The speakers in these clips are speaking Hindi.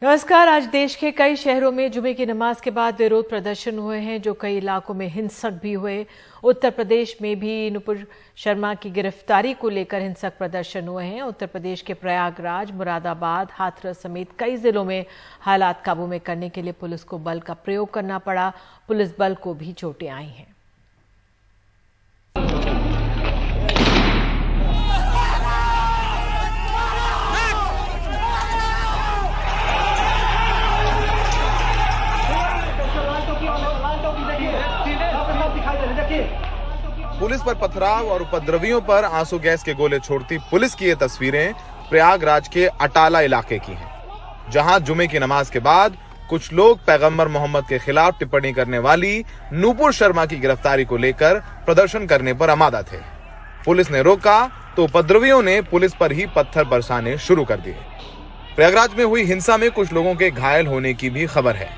नमस्कार। आज देश के कई शहरों में जुमे की नमाज के बाद विरोध प्रदर्शन हुए हैं, जो कई इलाकों में हिंसक भी हुए। उत्तर प्रदेश में भी नुपुर शर्मा की गिरफ्तारी को लेकर हिंसक प्रदर्शन हुए हैं। उत्तर प्रदेश के प्रयागराज, मुरादाबाद, हाथरस समेत कई जिलों में हालात काबू में करने के लिए पुलिस को बल का प्रयोग करना पड़ा। पुलिस बल को भी चोटें आई हैं। पुलिस पर पथराव और उपद्रवियों पर आंसू गैस के गोले छोड़ती पुलिस की ये तस्वीरें प्रयागराज के अटाला इलाके की हैं, जहां जुमे की नमाज के बाद कुछ लोग पैगंबर मोहम्मद के खिलाफ टिप्पणी करने वाली नुपुर शर्मा की गिरफ्तारी को लेकर प्रदर्शन करने पर आमादा थे। पुलिस ने रोका तो उपद्रवियों ने पुलिस पर ही पत्थर बरसाने शुरू कर दिए। प्रयागराज में हुई हिंसा में कुछ लोगों के घायल होने की भी खबर है।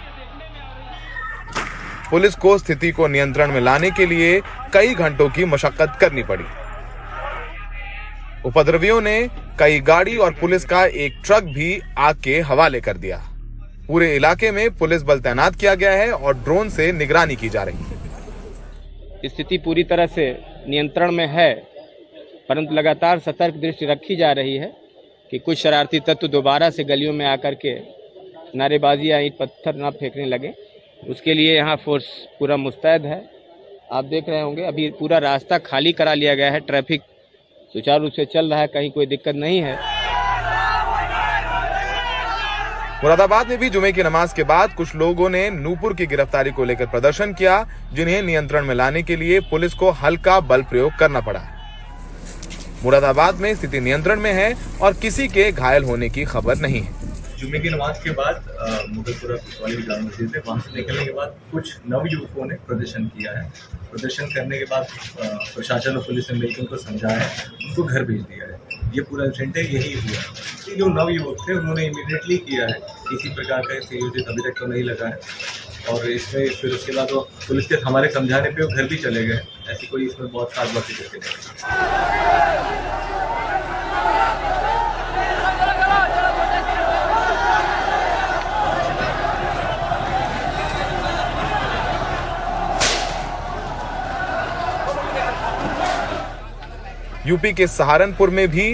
पुलिस को स्थिति को नियंत्रण में लाने के लिए कई घंटों की मशक्कत करनी पड़ी। उपद्रवियों ने कई गाड़ी और पुलिस का एक ट्रक भी आग के हवाले कर दिया। पूरे इलाके में पुलिस बल तैनात किया गया है और ड्रोन से निगरानी की जा रही है। स्थिति पूरी तरह से नियंत्रण में है, परंतु लगातार सतर्क दृष्टि रखी जा रही है कि कुछ शरारती तत्व दोबारा से गलियों में आकर के नारेबाजी या ईंट पत्थर न फेंकने लगे। उसके लिए यहाँ फोर्स पूरा मुस्तैद है। आप देख रहे होंगे अभी पूरा रास्ता खाली करा लिया गया है। ट्रैफिक सुचारू रूप से चल रहा है, कहीं कोई दिक्कत नहीं है। मुरादाबाद में भी जुमे की नमाज के बाद कुछ लोगों ने नूपुर की गिरफ्तारी को लेकर प्रदर्शन किया, जिन्हें नियंत्रण में लाने के लिए पुलिस को हल्का बल प्रयोग करना पड़ा। मुरादाबाद में स्थिति नियंत्रण में है और किसी के घायल होने की खबर नहीं है। जुमे की नमाज के बाद मुगलपुरा वाली जामा मस्जिद है, वहाँ से निकलने के बाद कुछ नवयुवकों ने प्रदर्शन किया है। प्रदर्शन करने के बाद प्रशासन और पुलिस ने मिलकर उनको समझाया, उनको घर भेज दिया है। ये पूरा इंसिडेंट है, यही हुआ। ये जो नवयुवक थे उन्होंने इमीडिएटली किया है, किसी प्रकार का संयोजित अभी तक तो नहीं लगा है। और इसमें फिर उसके बाद वो पुलिस के हमारे समझाने पे वो घर भी चले गए। ऐसी कोई इसमें बहुत खास बातें करके नहीं। यूपी के सहारनपुर में भी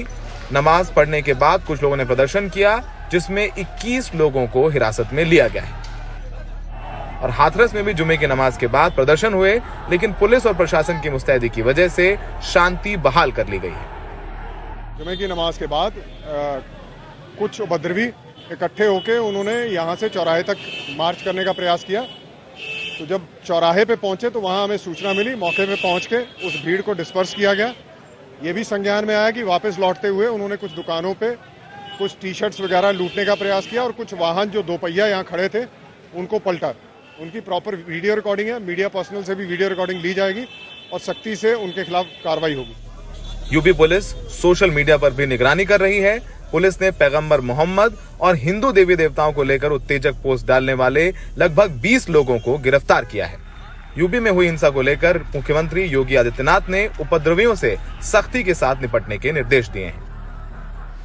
नमाज पढ़ने के बाद कुछ लोगों ने प्रदर्शन किया, जिसमें 21 लोगों को हिरासत में लिया गया है। और हाथरस में भी जुमे की नमाज के बाद प्रदर्शन हुए, लेकिन पुलिस और प्रशासन की मुस्तैदी की वजह से शांति बहाल कर ली गई है। जुमे की नमाज के बाद कुछ उपद्रवी इकट्ठे होकर उन्होंने यहाँ से चौराहे तक मार्च करने का प्रयास किया। तो जब चौराहे पे पहुंचे तो वहाँ हमें सूचना मिली। मौके पे पहुंच के उस भीड़ को डिस्पर्स किया गया। ये भी संज्ञान में आया कि वापस लौटते हुए उन्होंने कुछ दुकानों पे कुछ टी शर्ट्स वगैरह लूटने का प्रयास किया और कुछ वाहन जो दोपहिया यहाँ खड़े थे उनको पलटा। उनकी प्रॉपर वीडियो रिकॉर्डिंग है, मीडिया पर्सनल से भी वीडियो रिकॉर्डिंग ली जाएगी और सख्ती से उनके खिलाफ कार्रवाई होगी। यूपी पुलिस सोशल मीडिया पर भी निगरानी कर रही है। पुलिस ने पैगंबर मोहम्मद और हिंदू देवी देवताओं को लेकर उत्तेजक पोस्ट डालने वाले लगभग 20 लोगों को गिरफ्तार किया है। यूपी में हुई हिंसा को लेकर मुख्यमंत्री योगी आदित्यनाथ ने उपद्रवियों से सख्ती के साथ निपटने के निर्देश दिए हैं।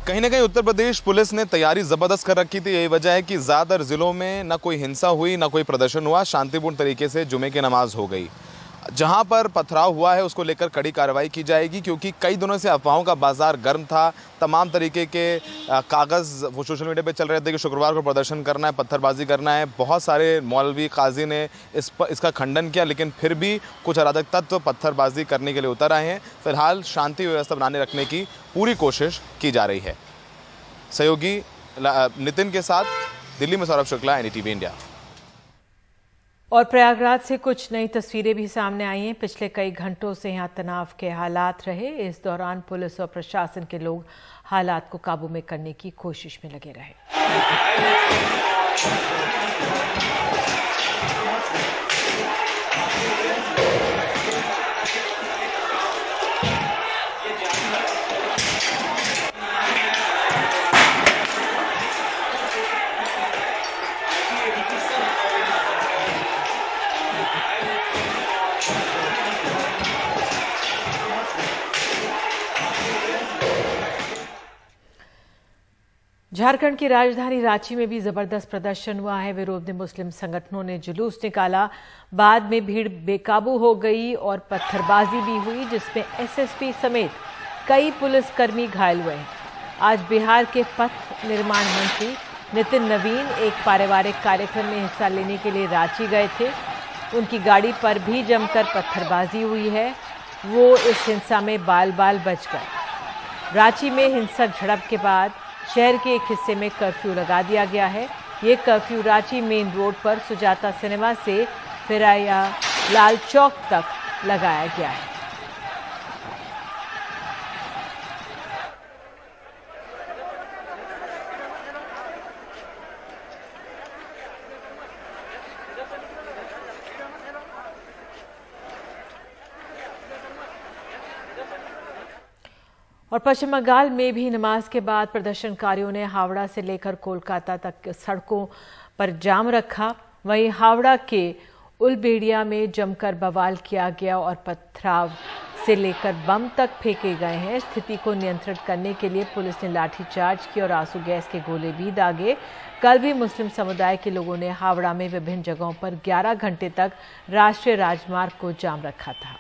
कहीं न कहीं उत्तर प्रदेश पुलिस ने तैयारी जबरदस्त कर रखी थी। यही वजह है कि ज्यादातर जिलों में न कोई हिंसा हुई, न कोई प्रदर्शन हुआ। शांतिपूर्ण तरीके से जुमे की नमाज हो गई। जहां पर पथराव हुआ है उसको लेकर कड़ी कार्रवाई की जाएगी, क्योंकि कई दिनों से अफवाहों का बाजार गर्म था। तमाम तरीके के कागज़ वो सोशल मीडिया पे चल रहे थे कि शुक्रवार को प्रदर्शन करना है, पत्थरबाजी करना है। बहुत सारे मौलवी काजी ने इसका खंडन किया, लेकिन फिर भी कुछ अराजक तत्व पत्थरबाजी करने के लिए उतर आए हैं। फिलहाल शांति व्यवस्था बनाने रखने की पूरी कोशिश की जा रही है। सहयोगी नितिन के साथ दिल्ली में सौरभ शुक्ला, एनडीटीवी इंडिया। और प्रयागराज से कुछ नई तस्वीरें भी सामने आई हैं। पिछले कई घंटों से यहाँ तनाव के हालात रहे। इस दौरान पुलिस और प्रशासन के लोग हालात को काबू में करने की कोशिश में लगे रहे। झारखंड की राजधानी रांची में भी जबरदस्त प्रदर्शन हुआ है। विरोध में मुस्लिम संगठनों ने जुलूस निकाला। बाद में भीड़ बेकाबू हो गई और पत्थरबाजी भी हुई, जिसमें एसएसपी समेत कई पुलिसकर्मी घायल हुए हैं। आज बिहार के पथ निर्माण मंत्री नितिन नवीन एक पारिवारिक कार्यक्रम में हिस्सा लेने के लिए रांची गए थे। उनकी गाड़ी पर भी जमकर पत्थरबाजी हुई है। वो इस हिंसा में बाल बाल बच गए। रांची में हिंसक झड़प के बाद शहर के एक हिस्से में कर्फ्यू लगा दिया गया है। ये कर्फ्यू रांची मेन रोड पर सुजाता सिनेमा से फिराया लाल चौक तक लगाया गया है। और पश्चिम बंगाल में भी नमाज के बाद प्रदर्शनकारियों ने हावड़ा से लेकर कोलकाता तक सड़कों पर जाम रखा। वहीं हावड़ा के उलबेड़िया में जमकर बवाल किया गया और पथराव से लेकर बम तक फेंके गए हैं। स्थिति को नियंत्रित करने के लिए पुलिस ने लाठीचार्ज की और आंसू गैस के गोले भी दागे। कल भी मुस्लिम समुदाय के लोगों ने हावड़ा में विभिन्न जगहों पर 11 घंटे तक राष्ट्रीय राजमार्ग को जाम रखा था।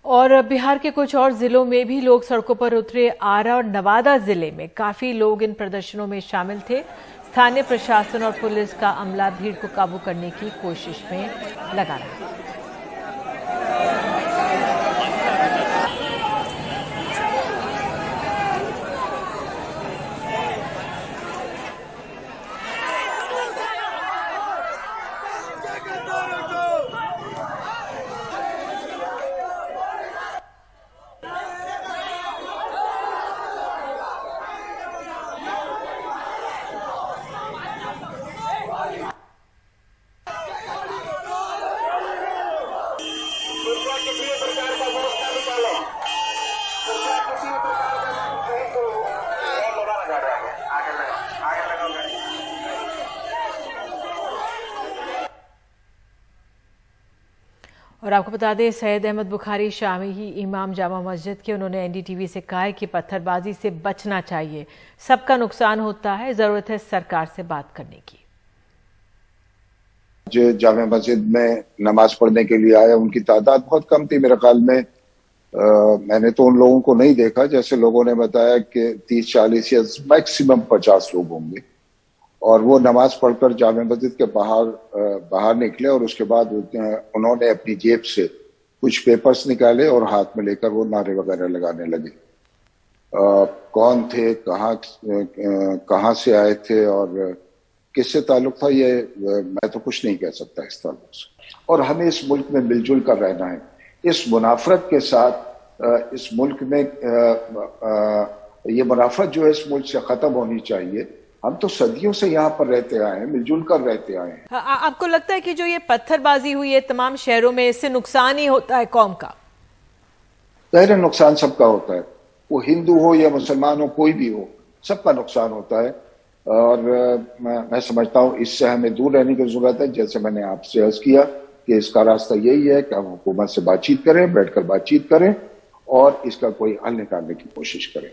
और बिहार के कुछ और जिलों में भी लोग सड़कों पर उतरे। आरा और नवादा जिले में काफी लोग इन प्रदर्शनों में शामिल थे। स्थानीय प्रशासन और पुलिस का अमला भीड़ को काबू करने की कोशिश में लगा रहा है। और आपको बता दें, सैयद अहमद बुखारी शामी इमाम जामा मस्जिद के, उन्होंने एनडीटीवी से कहा है कि पत्थरबाजी से बचना चाहिए। सबका नुकसान होता है, जरूरत है सरकार से बात करने की। जो जामा मस्जिद में नमाज पढ़ने के लिए आया, उनकी तादाद बहुत कम थी मेरे ख्याल में। मैंने तो उन लोगों को नहीं देखा, जैसे लोगों ने बताया कि 30-40 या मैक्सिमम 50 लोग होंगे। और वो नमाज पढ़कर जामा मस्जिद के बाहर निकले और उसके बाद उन्होंने अपनी जेब से कुछ पेपर्स निकाले और हाथ में लेकर वो नारे वगैरह लगाने लगे। कौन थे, कहाँ से आए थे और किससे ताल्लुक था, ये मैं तो कुछ नहीं कह सकता इस ताल्लुक से। और हमें इस मुल्क में मिलजुल कर रहना है। इस मुनाफरत के साथ इस मुल्क में ये मुनाफरत जो है इस मुल्क से खत्म होनी चाहिए। हम तो सदियों से यहाँ पर रहते आए हैं, मिलजुल कर रहते आए हैं। आपको लगता है कि जो ये पत्थरबाजी हुई है तमाम शहरों में, इससे नुकसान ही होता है कौम का? गहरा नुकसान सबका होता है, वो हिंदू हो या मुसलमान हो, कोई भी हो, सबका नुकसान होता है। और मैं समझता हूँ इससे हमें दूर रहने की जरूरत है। जैसे मैंने आपसे अर्ज किया कि इसका रास्ता यही है कि हम हुकूमत से बातचीत करें, बैठकर बातचीत करें और इसका कोई हल निकालने की कोशिश करें।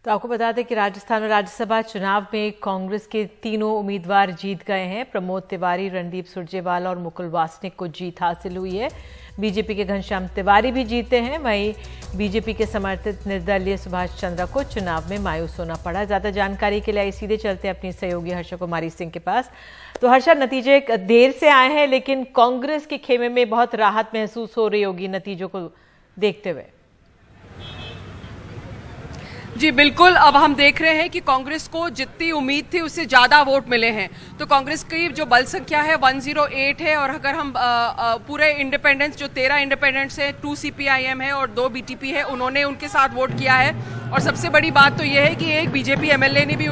तो आपको बता दें कि राजस्थान में राज्यसभा चुनाव में कांग्रेस के तीनों उम्मीदवार जीत गए हैं। प्रमोद तिवारी, रणदीप सुरजेवाला और मुकुल वासनिक को जीत हासिल हुई है। बीजेपी के घनश्याम तिवारी भी जीते हैं। वहीं बीजेपी के समर्थित निर्दलीय सुभाष चंद्रा को चुनाव में मायूस होना पड़ा। ज्यादा जानकारी के लिए सीधे चलते हैं अपनी सहयोगी हर्षा कुमारी सिंह के पास। तो हर्षा, नतीजे देर से आए हैं, लेकिन कांग्रेस के खेमे में बहुत राहत महसूस हो रही होगी नतीजों को देखते हुए। जी बिल्कुल, अब हम देख रहे हैं कि कांग्रेस को जितनी उम्मीद थी उससे ज़्यादा वोट मिले हैं। तो कांग्रेस की जो बल संख्या है 108 है। और अगर हम पूरे इंडिपेंडेंट्स जो 13 इंडिपेंडेंट्स हैं, 2 CPIM है और 2 BTP है, उन्होंने उनके साथ वोट किया है। और सबसे बड़ी बात तो ये है कि एक BJP MLA ने भी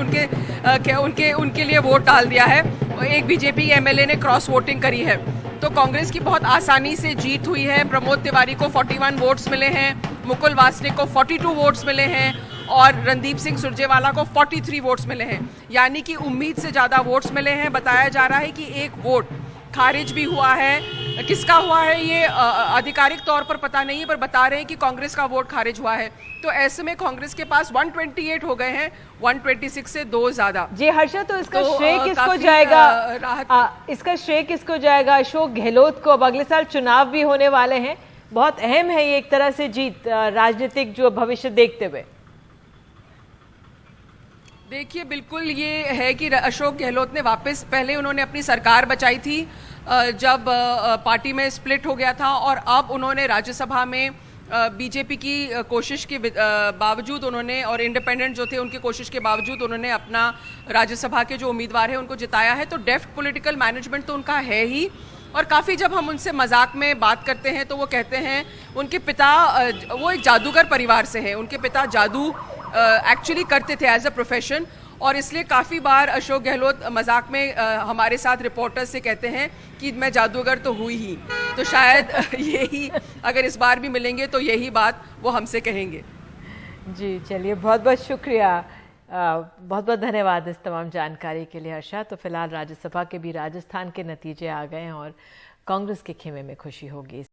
उनके लिए वोट डाल दिया है और एक BJP MLA ने क्रॉस वोटिंग करी है। तो कांग्रेस की बहुत आसानी से जीत हुई है। प्रमोद तिवारी को 41 वोट्स मिले हैं, मुकुल वासनिक को 42 वोट्स मिले हैं और रणदीप सिंह सुरजेवाला को 43 वोट्स मिले हैं, यानी कि उम्मीद से ज़्यादा वोट्स मिले हैं। बताया जा रहा है कि एक वोट खारिज भी हुआ है। किसका हुआ है ये आधिकारिक तौर पर पता नहीं है, पर बता रहे हैं कि कांग्रेस का वोट खारिज हुआ है। तो ऐसे में कांग्रेस के पास 128 हो गए हैं, 126 से 2 ज्यादा। जी हर्षा, तो इसका तो, श्रेय किसको काफी, जाएगा? इसका श्रेय किसको जाएगा? अशोक गहलोत को? अब अगले साल चुनाव भी होने वाले हैं, बहुत अहम है ये एक तरह से जीत राजनीतिक जो भविष्य देखते हुए। देखिए, बिल्कुल ये है कि अशोक गहलोत ने वापस, पहले उन्होंने अपनी सरकार बचाई थी जब पार्टी में स्प्लिट हो गया था, और अब उन्होंने राज्यसभा में बीजेपी की कोशिश के बावजूद उन्होंने, और इंडिपेंडेंट जो थे उनकी कोशिश के बावजूद उन्होंने अपना राज्यसभा के जो उम्मीदवार है उनको जिताया है। तो डेफ्ट पॉलिटिकल मैनेजमेंट तो उनका है ही, और काफ़ी जब हम उनसे मजाक में बात करते हैं तो वो कहते हैं उनके पिता, वो एक जादूगर परिवार से हैं, उनके पिता जादू एक्चुअली करते थे एज अ प्रोफेशन, और इसलिए काफ़ी बार अशोक गहलोत मजाक में हमारे साथ रिपोर्टर्स से कहते हैं कि मैं जादूगर तो हुई ही। तो शायद यही, अगर इस बार भी मिलेंगे तो यही बात वो हमसे कहेंगे। जी चलिए, बहुत बहुत शुक्रिया, बहुत बहुत धन्यवाद इस तमाम जानकारी के लिए हर्षा। तो फिलहाल राज्यसभा के भी राजस्थान के नतीजे आ गए हैं और कांग्रेस के खेमे में खुशी होगी।